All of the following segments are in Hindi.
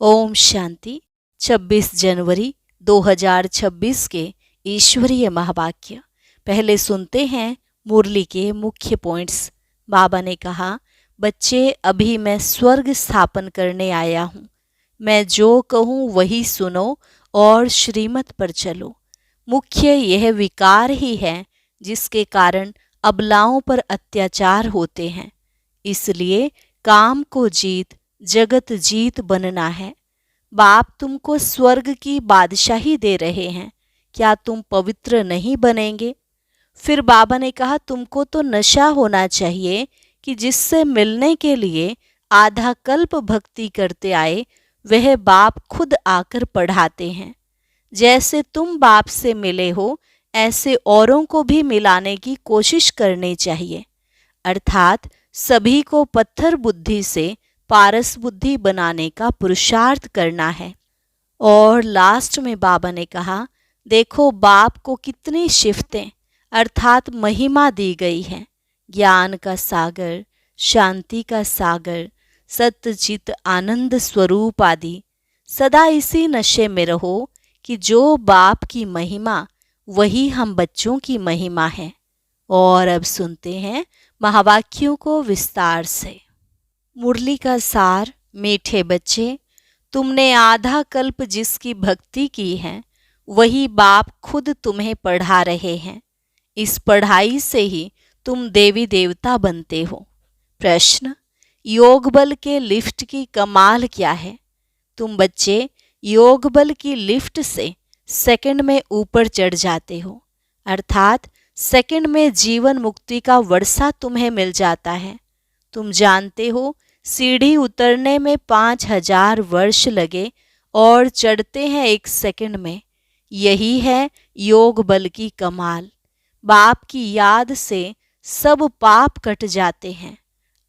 ओम शांति। 26 जनवरी 2026 के ईश्वरीय महावाक्य। पहले सुनते हैं मुरली के मुख्य पॉइंट्स। बाबा ने कहा, बच्चे, अभी मैं स्वर्ग स्थापन करने आया हूँ। मैं जो कहूँ वही सुनो और श्रीमत पर चलो। मुख्य यह विकार ही है जिसके कारण अबलाओं पर अत्याचार होते हैं। इसलिए काम को जीत जगत जीत बनना है। बाप तुमको स्वर्ग की बादशाही दे रहे हैं, क्या तुम पवित्र नहीं बनेंगे? फिर बाबा ने कहा, तुमको तो नशा होना चाहिए कि जिससे मिलने के लिए आधा कल्प भक्ति करते आए वह बाप खुद आकर पढ़ाते हैं। जैसे तुम बाप से मिले हो ऐसे औरों को भी मिलाने की कोशिश करनी चाहिए, अर्थात सभी को पत्थर बुद्धि से पारस बुद्धि बनाने का पुरुषार्थ करना है। और लास्ट में बाबा ने कहा, देखो बाप को कितनी शिफ्तें अर्थात महिमा दी गई है। ज्ञान का सागर, शांति का सागर, सत्यचित आनंद स्वरूप आदि। सदा इसी नशे में रहो कि जो बाप की महिमा वही हम बच्चों की महिमा है। और अब सुनते हैं महावाक्यों को विस्तार से। मुरली का सार। मीठे बच्चे, तुमने आधा कल्प जिसकी भक्ति की है वही बाप खुद तुम्हें पढ़ा रहे हैं। इस पढ़ाई से ही तुम देवी देवता बनते हो। प्रश्न, योग बल के लिफ्ट की कमाल क्या है? तुम बच्चे योग बल की लिफ्ट से सेकंड में ऊपर चढ़ जाते हो, अर्थात सेकंड में जीवन मुक्ति का वर्षा तुम्हें मिल जाता है। तुम जानते हो सीढ़ी उतरने में 5000 वर्ष लगे और चढ़ते हैं 1 सेकंड में। यही है योग बल की कमाल। बाप की याद से सब पाप कट जाते हैं,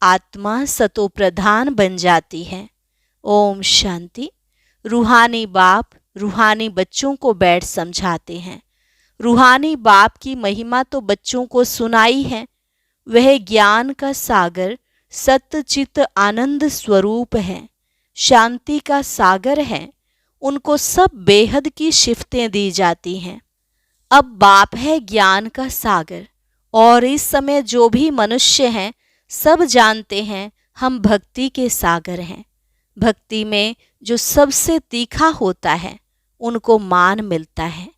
आत्मा सतो प्रधान बन जाती है। ओम शांति। रूहानी बाप रूहानी बच्चों को बैठ समझाते हैं। रूहानी बाप की महिमा तो बच्चों को सुनाई है। वह ज्ञान का सागर, सत्यचित आनंद स्वरूप है, शांति का सागर है। उनको सब बेहद की शिफ्तें दी जाती हैं। अब बाप है ज्ञान का सागर, और इस समय जो भी मनुष्य हैं सब जानते हैं हम भक्ति के सागर हैं। भक्ति में जो सबसे तीखा होता है उनको मान मिलता है।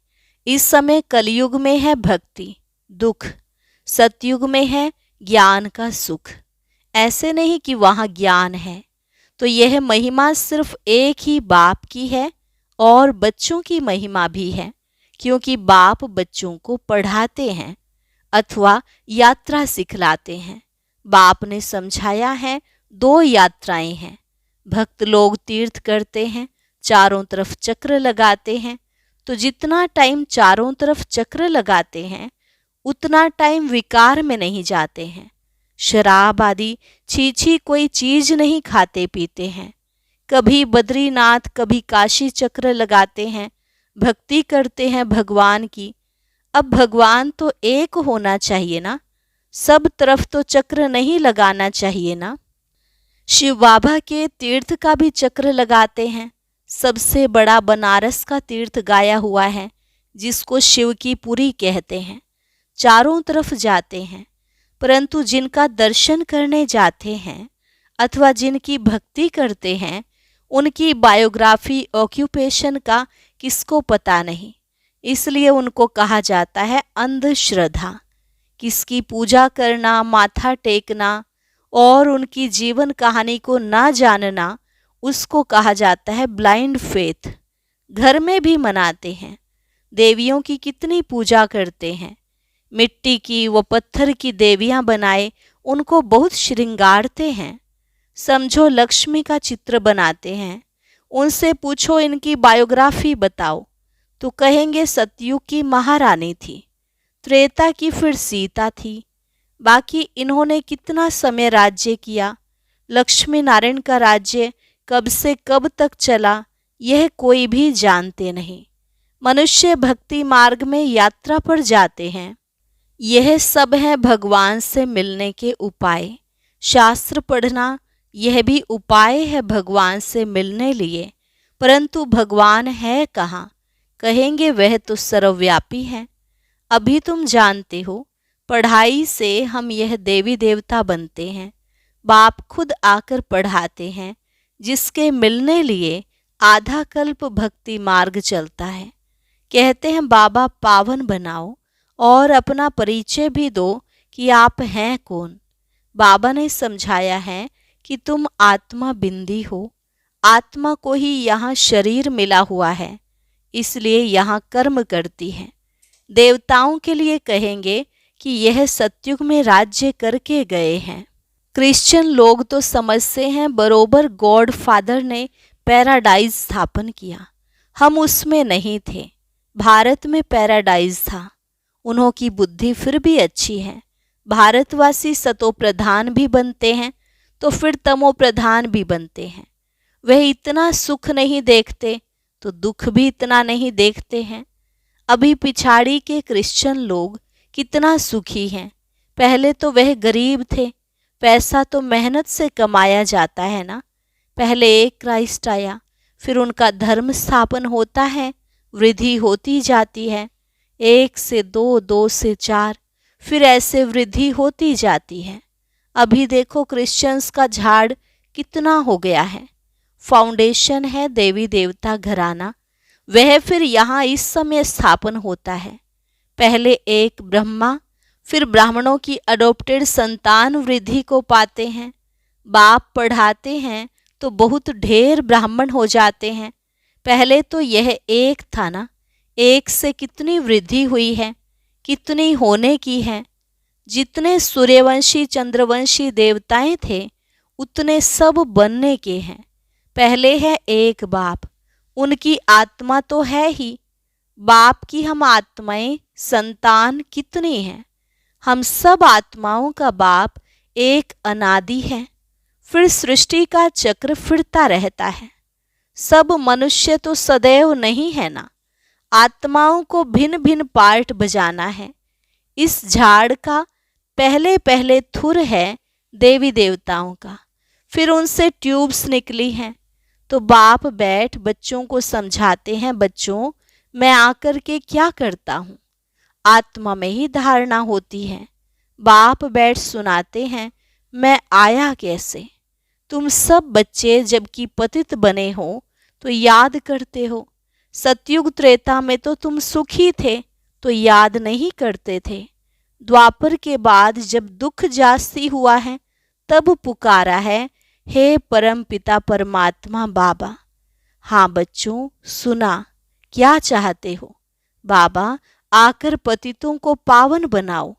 इस समय कलयुग में है भक्ति दुख, सतयुग में है ज्ञान का सुख। ऐसे नहीं कि वहाँ ज्ञान है। तो यह महिमा सिर्फ एक ही बाप की है और बच्चों की महिमा भी है, क्योंकि बाप बच्चों को पढ़ाते हैं अथवा यात्रा सिखलाते हैं। बाप ने समझाया है 2 यात्राएं हैं। भक्त लोग तीर्थ करते हैं, चारों तरफ चक्र लगाते हैं। तो जितना टाइम चारों तरफ चक्र लगाते हैं उतना टाइम विकार में नहीं जाते हैं। शराब आदि छी कोई चीज नहीं खाते पीते हैं। कभी बद्रीनाथ कभी काशी चक्र लगाते हैं, भक्ति करते हैं भगवान की। अब भगवान तो एक होना चाहिए ना, सब तरफ तो चक्र नहीं लगाना चाहिए ना। शिव बाबा के तीर्थ का भी चक्र लगाते हैं। सबसे बड़ा बनारस का तीर्थ गाया हुआ है जिसको शिव की पुरी कहते हैं। चारों तरफ जाते हैं, परंतु जिनका दर्शन करने जाते हैं अथवा जिनकी भक्ति करते हैं उनकी बायोग्राफी ऑक्यूपेशन का किसको पता नहीं। इसलिए उनको कहा जाता है अंधश्रद्धा। किसकी पूजा करना, माथा टेकना और उनकी जीवन कहानी को ना जानना उसको कहा जाता है ब्लाइंड फेथ। घर में भी मनाते हैं, देवियों की कितनी पूजा करते हैं। मिट्टी की व पत्थर की देवियां बनाए उनको बहुत श्रृंगारते हैं। समझो लक्ष्मी का चित्र बनाते हैं। उनसे पूछो इनकी बायोग्राफी बताओ तो कहेंगे सतयुग की महारानी थी, त्रेता की फिर सीता थी। बाकी इन्होंने कितना समय राज्य किया, लक्ष्मी नारायण का राज्य कब से कब तक चला यह कोई भी जानते नहीं। मनुष्य भक्ति मार्ग में यात्रा पर जाते हैं। यह सब है भगवान से मिलने के उपाय। शास्त्र पढ़ना यह भी उपाय है भगवान से मिलने लिए। परंतु भगवान है कहाँ? कहेंगे वह तो सर्वव्यापी है। अभी तुम जानते हो, पढ़ाई से हम यह देवी देवता बनते हैं। बाप खुद आकर पढ़ाते हैं, जिसके मिलने लिए आधा कल्प भक्ति मार्ग चलता है। कहते हैं बाबा पावन बनाओ और अपना परिचय भी दो कि आप हैं कौन। बाबा ने समझाया है कि तुम आत्मा बिंदी हो। आत्मा को ही यहाँ शरीर मिला हुआ है, इसलिए यहाँ कर्म करती है। देवताओं के लिए कहेंगे कि यह सतयुग में राज्य करके गए हैं। क्रिश्चियन लोग तो समझते हैं बरोबर गॉड फादर ने पैराडाइज स्थापन किया। हम उसमें नहीं थे। भारत में पैराडाइज था। उन्हों की बुद्धि फिर भी अच्छी है। भारतवासी सतो प्रधान भी बनते हैं तो फिर तमो प्रधान भी बनते हैं। वह इतना सुख नहीं देखते तो दुख भी इतना नहीं देखते हैं। अभी पिछाड़ी के क्रिश्चियन लोग कितना सुखी हैं। पहले तो वह गरीब थे। पैसा तो मेहनत से कमाया जाता है ना। पहले एक क्राइस्ट आया, फिर उनका धर्म स्थापन होता है, वृद्धि होती जाती है। 1 से 2, 2 से 4, फिर ऐसे वृद्धि होती जाती है। अभी देखो क्रिश्चियंस का झाड़ कितना हो गया है। फाउंडेशन है देवी देवता घराना, वह फिर यहाँ इस समय स्थापन होता है। पहले एक ब्रह्मा, फिर ब्राह्मणों की अडॉप्टेड संतान वृद्धि को पाते हैं। बाप पढ़ाते हैं तो बहुत ढेर ब्राह्मण हो जाते हैं। पहले तो यह एक था ना, एक से कितनी वृद्धि हुई है, कितनी होने की है। जितने सूर्यवंशी चंद्रवंशी देवताएं थे उतने सब बनने के हैं। पहले है एक बाप, उनकी आत्मा तो है ही। बाप की हम आत्माएं संतान कितनी हैं। हम सब आत्माओं का बाप एक अनादि है। फिर सृष्टि का चक्र फिरता रहता है। सब मनुष्य तो सदैव नहीं है ना। आत्माओं को भिन्न भिन्न पार्ट बजाना है। इस झाड़ का पहले पहले थुर है देवी देवताओं का, फिर उनसे ट्यूब्स निकली हैं। तो बाप बैठ बच्चों को समझाते हैं, बच्चों मैं आकर के क्या करता हूँ। आत्मा में ही धारणा होती है। बाप बैठ सुनाते हैं, मैं आया कैसे। तुम सब बच्चे जबकि पतित बने हो तो याद करते हो। सतयुग त्रेता में तो तुम सुखी थे तो याद नहीं करते थे। द्वापर के बाद जब दुख जास्ती हुआ है तब पुकारा है, हे परम पिता परमात्मा बाबा। हाँ बच्चों सुना, क्या चाहते हो। बाबा आकर पतितों को पावन बनाओ।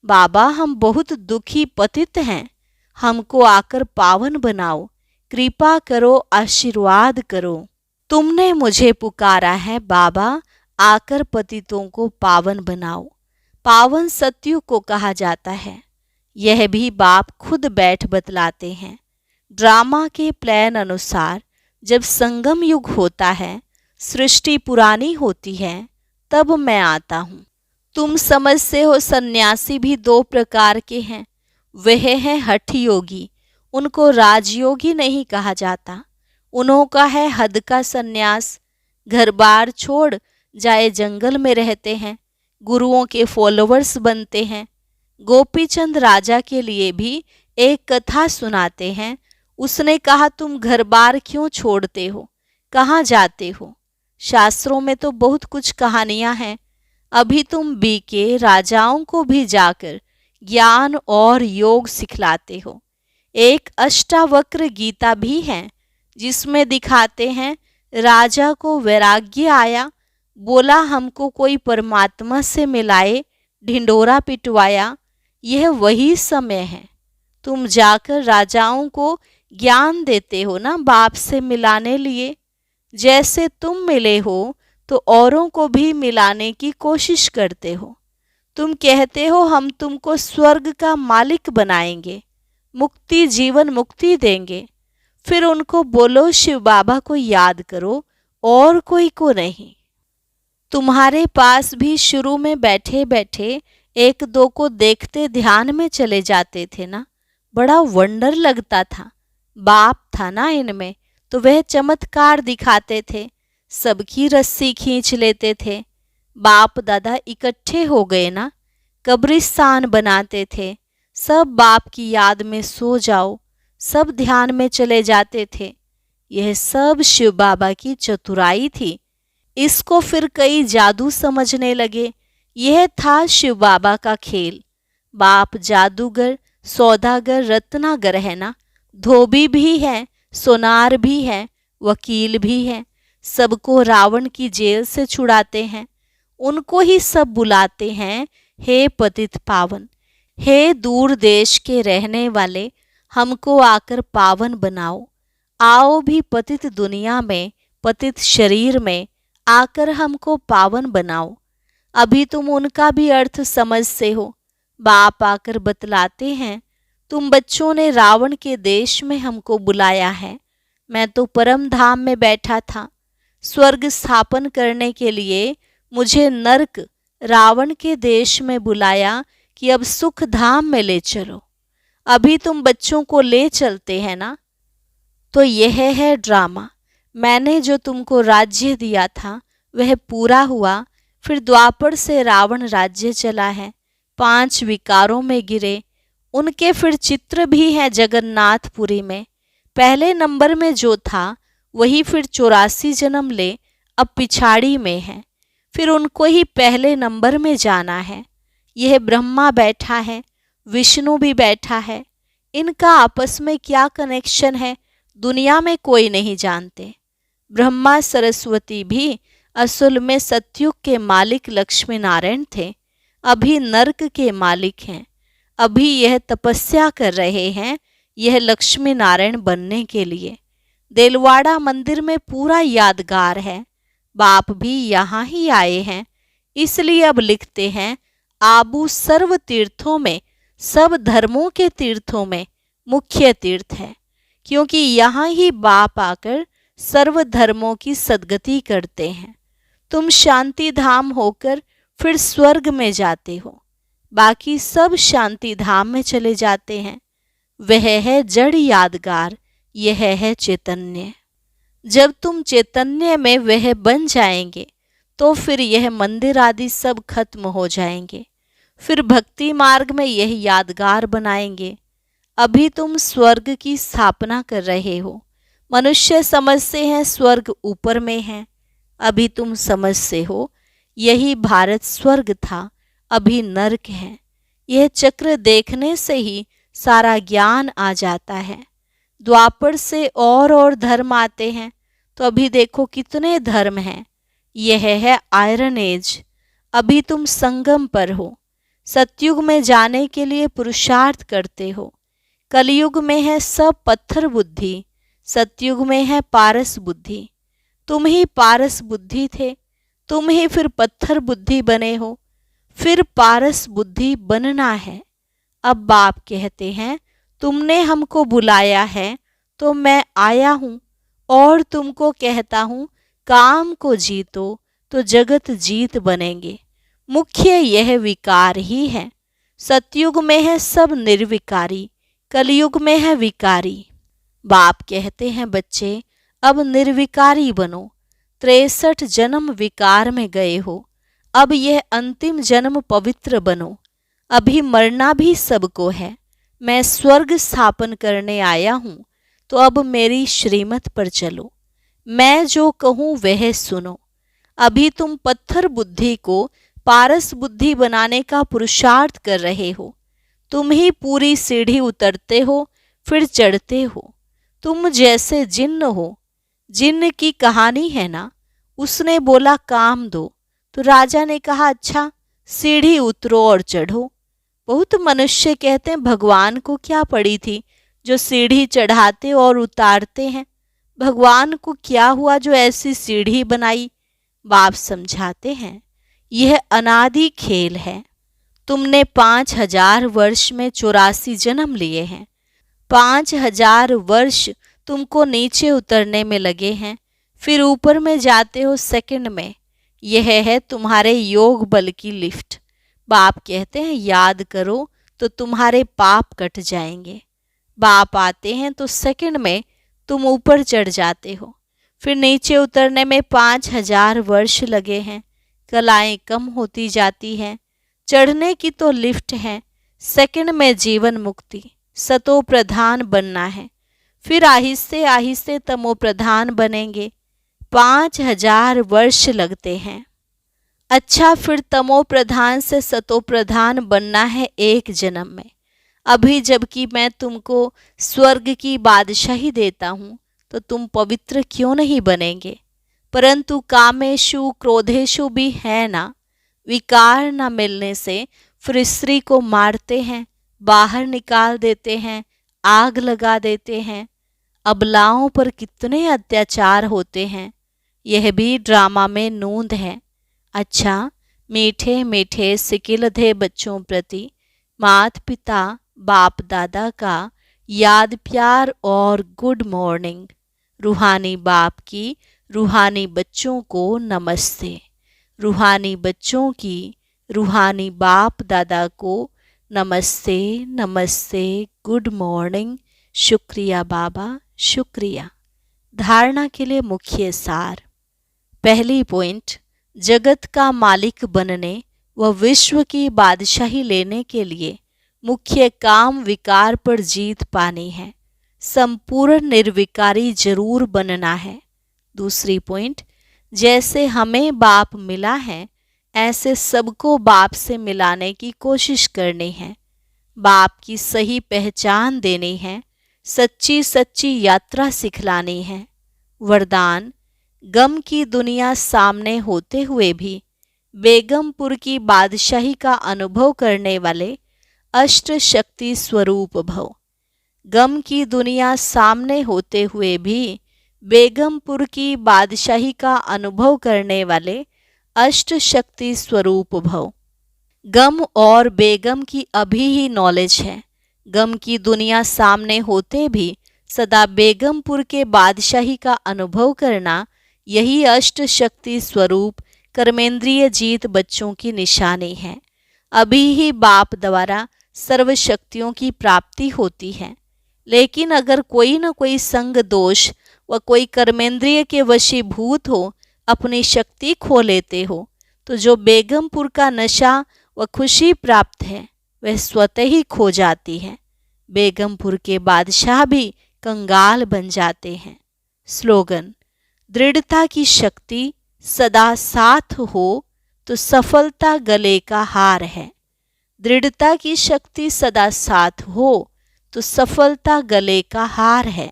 बाबा हम बहुत दुखी पतित हैं, हमको आकर पावन बनाओ, कृपा करो, आशीर्वाद करो। तुमने मुझे पुकारा है बाबा, आकर पतितों को पावन बनाओ। पावन सतयुग को कहा जाता है। यह भी बाप खुद बैठ बतलाते हैं। ड्रामा के प्लान अनुसार जब संगम युग होता है, सृष्टि पुरानी होती है, तब मैं आता हूँ। तुम समझते हो सन्यासी भी 2 प्रकार के हैं। वह है हठ योगी, उनको राजयोगी नहीं कहा जाता। उन्हों का है हद का सन्यास, घर बार छोड़ जाए जंगल में रहते हैं, गुरुओं के फॉलोवर्स बनते हैं। गोपीचंद राजा के लिए भी एक कथा सुनाते हैं। उसने कहा तुम घर बार क्यों छोड़ते हो, कहाँ जाते हो। शास्त्रों में तो बहुत कुछ कहानियां हैं। अभी तुम बीके राजाओं को भी जाकर ज्ञान और योग सिखलाते हो। एक अष्टावक्र गीता भी है जिसमें दिखाते हैं राजा को वैराग्य आया, बोला हमको कोई परमात्मा से मिलाए, ढिंडोरा पिटवाया। यह वही समय है। तुम जाकर राजाओं को ज्ञान देते हो ना बाप से मिलाने लिए। जैसे तुम मिले हो तो औरों को भी मिलाने की कोशिश करते हो। तुम कहते हो हम तुमको स्वर्ग का मालिक बनाएंगे, मुक्ति जीवन मुक्ति देंगे। फिर उनको बोलो शिव बाबा को याद करो और कोई को नहीं। तुम्हारे पास भी शुरू में बैठे बैठे 1-2 को देखते ध्यान में चले जाते थे ना, बड़ा वंडर लगता था। बाप था ना इनमें, तो वह चमत्कार दिखाते थे, सबकी रस्सी खींच लेते थे। बाप दादा इकट्ठे हो गए ना, कब्रिस्तान बनाते थे, सब बाप की याद में सो जाओ, सब ध्यान में चले जाते थे। यह सब शिव बाबा की चतुराई थी। इसको फिर कई जादू समझने लगे। यह था शिव बाबा का खेल। बाप जादूगर, सौदागर, रत्नागर है ना, धोबी भी है, सोनार भी है, वकील भी है। सबको रावण की जेल से छुड़ाते हैं। उनको ही सब बुलाते हैं, हे पतित पावन, हे दूर देश के रहने वाले, हमको आकर पावन बनाओ। आओ भी पतित दुनिया में, पतित शरीर में आकर हमको पावन बनाओ। अभी तुम उनका भी अर्थ समझते हो। बाप आकर बतलाते हैं, तुम बच्चों ने रावण के देश में हमको बुलाया है। मैं तो परम धाम में बैठा था। स्वर्ग स्थापन करने के लिए मुझे नरक रावण के देश में बुलाया कि अब सुख धाम में ले चलो। अभी तुम बच्चों को ले चलते हैं ना। तो यह है ड्रामा। मैंने जो तुमको राज्य दिया था वह पूरा हुआ। फिर द्वापर से रावण राज्य चला है, 5 विकारों में गिरे। उनके फिर चित्र भी हैं जगन्नाथपुरी में। पहले नंबर में जो था वही फिर 84 जन्म ले अब पिछाड़ी में है। फिर उनको ही पहले नंबर में जाना है। यह ब्रह्मा बैठा है, विष्णु भी बैठा है। इनका आपस में क्या कनेक्शन है दुनिया में कोई नहीं जानते। ब्रह्मा सरस्वती भी असल में सतयुग के मालिक लक्ष्मी नारायण थे, अभी नरक के मालिक हैं। अभी यह तपस्या कर रहे हैं, यह लक्ष्मी नारायण बनने के लिए। देलवाड़ा मंदिर में पूरा यादगार है। बाप भी यहाँ ही आए हैं, इसलिए अब लिखते हैं, आबू सर्व तीर्थों में, सब धर्मों के तीर्थों में मुख्य तीर्थ है, क्योंकि यहाँ ही बाप आकर सर्व धर्मों की सद्गति करते हैं। तुम शांति धाम होकर फिर स्वर्ग में जाते हो, बाकी सब शांति धाम में चले जाते हैं। वह है जड़ यादगार, यह है चैतन्य। जब तुम चैतन्य में वह बन जाएंगे तो फिर यह मंदिर आदि सब खत्म हो जाएंगे। फिर भक्ति मार्ग में यह यादगार बनाएंगे। अभी तुम स्वर्ग की स्थापना कर रहे हो। मनुष्य समझते हैं स्वर्ग ऊपर में है। अभी तुम समझते हो यही भारत स्वर्ग था, अभी नरक है। यह चक्र देखने से ही सारा ज्ञान आ जाता है। द्वापर से और धर्म आते हैं, तो अभी देखो कितने धर्म हैं। यह है आयरन एज। अभी तुम संगम पर हो। सतयुग में जाने के लिए पुरुषार्थ करते हो। कलयुग में है सब पत्थर बुद्धि, सतयुग में है पारस बुद्धि। तुम ही पारस बुद्धि थे, तुम ही फिर पत्थर बुद्धि बने हो, फिर पारस बुद्धि बनना है। अब बाप कहते हैं, तुमने हमको बुलाया है तो मैं आया हूँ और तुमको कहता हूँ, काम को जीतो तो जगत जीत बनेंगे। मुख्य यह विकार ही है। सतयुग में है सब निर्विकारी, कलयुग में है विकारी। बाप कहते हैं, बच्चे अब निर्विकारी बनो। 63 जन्म विकार में गए हो, अब यह अंतिम जन्म पवित्र बनो। अभी मरना भी सबको है। मैं स्वर्ग स्थापन करने आया हूँ, तो अब मेरी श्रीमत पर चलो। मैं जो कहूँ वह सुनो। अभी तुम पत्थर बुद्धि को पारस बुद्धि बनाने का पुरुषार्थ कर रहे हो। तुम ही पूरी सीढ़ी उतरते हो फिर चढ़ते हो। तुम जैसे जिन्न हो। जिन्न की कहानी है ना, उसने बोला काम दो, तो राजा ने कहा अच्छा सीढ़ी उतरो और चढ़ो। बहुत मनुष्य कहते हैं भगवान को क्या पड़ी थी जो सीढ़ी चढ़ाते और उतारते हैं। भगवान को क्या हुआ जो ऐसी सीढ़ी बनाई। बाप समझाते हैं, यह अनादि खेल है। तुमने 5000 वर्ष में 84 जन्म लिए हैं। 5000 वर्ष तुमको नीचे उतरने में लगे हैं, फिर ऊपर में जाते हो सेकंड में। यह है तुम्हारे योग बल की लिफ्ट। बाप कहते हैं याद करो तो तुम्हारे पाप कट जाएंगे। बाप आते हैं तो सेकंड में तुम ऊपर चढ़ जाते हो। फिर नीचे उतरने में 5000 वर्ष लगे हैं। कलाएं कम होती जाती हैं। चढ़ने की तो लिफ्ट है, सेकंड में जीवन मुक्ति। सतो प्रधान बनना है, फिर आहिस्ते आहिस्ते तमो प्रधान बनेंगे। 5000 वर्ष लगते हैं। अच्छा, फिर तमो प्रधान से सतो प्रधान बनना है एक जन्म में। अभी जबकि मैं तुमको स्वर्ग की बादशाही देता हूँ, तो तुम पवित्र क्यों नहीं बनेंगे? परंतु कामेशु क्रोधेशु भी है ना, विकार न मिलने से फिर स्त्री को मारते हैं, बाहर निकाल देते हैं, आग लगा देते हैं। अबलाओं पर कितने अत्याचार होते हैं, यह भी ड्रामा में नूंद है। अच्छा, मीठे मीठे सिकिलधे बच्चों प्रति माता पिता बाप दादा का याद प्यार और गुड मॉर्निंग। रूहानी बाप की रूहानी बच्चों को नमस्ते। रूहानी बच्चों की रूहानी बाप दादा को नमस्ते नमस्ते, गुड मॉर्निंग। शुक्रिया बाबा, शुक्रिया। धारणा के लिए मुख्य सार। पहली पॉइंट, जगत का मालिक बनने व विश्व की बादशाही लेने के लिए मुख्य काम विकार पर जीत पानी है। संपूर्ण निर्विकारी जरूर बनना है। दूसरी पॉइंट, जैसे हमें बाप मिला है ऐसे सबको बाप से मिलाने की कोशिश करनी है। बाप की सही पहचान देनी है, सच्ची सच्ची यात्रा सिखलानी है। वरदान, गम की दुनिया सामने होते हुए भी बेगमपुर की बादशाही का अनुभव करने वाले अष्ट शक्ति स्वरूप भव। गम की दुनिया सामने होते हुए भी बेगमपुर की बादशाही का अनुभव करने वाले अष्ट शक्ति स्वरूप भव। गम और बेगम की अभी ही नॉलेज है। गम की दुनिया सामने होते भी सदा बेगमपुर के बादशाही का अनुभव करना, यही अष्ट शक्ति स्वरूप कर्मेंद्रिय जीत बच्चों की निशानी है। अभी ही बाप द्वारा सर्व शक्तियों की प्राप्ति होती है, लेकिन अगर कोई न कोई संग दोष व कोई कर्मेंद्रिय के वशीभूत हो अपनी शक्ति खो लेते हो, तो जो बेगमपुर का नशा व खुशी प्राप्त है वह स्वतः ही खो जाती है। बेगमपुर के बादशाह भी कंगाल बन जाते हैं। स्लोगन, दृढ़ता की शक्ति सदा साथ हो तो सफलता गले का हार है। दृढ़ता की शक्ति सदा साथ हो तो सफलता गले का हार है।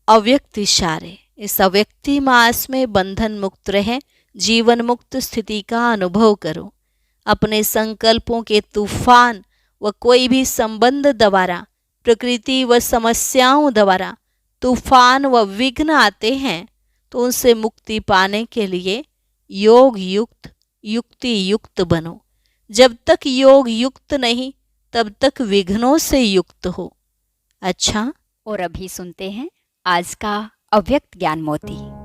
अव्यक्त इशारे। इस अव्यक्ति मास में बंधन मुक्त रहे, जीवन मुक्त स्थिति का अनुभव करो। अपने संकल्पों के तूफान व कोई भी संबंध द्वारा, प्रकृति व समस्याओं द्वारा तूफान व विघ्न आते हैं, तो उनसे मुक्ति पाने के लिए योग युक्त युक्ति युक्त बनो। जब तक योग युक्त नहीं, तब तक विघ्नों से युक्त हो। अच्छा, और अभी सुनते हैं आज का अव्यक्त ज्ञान मोती।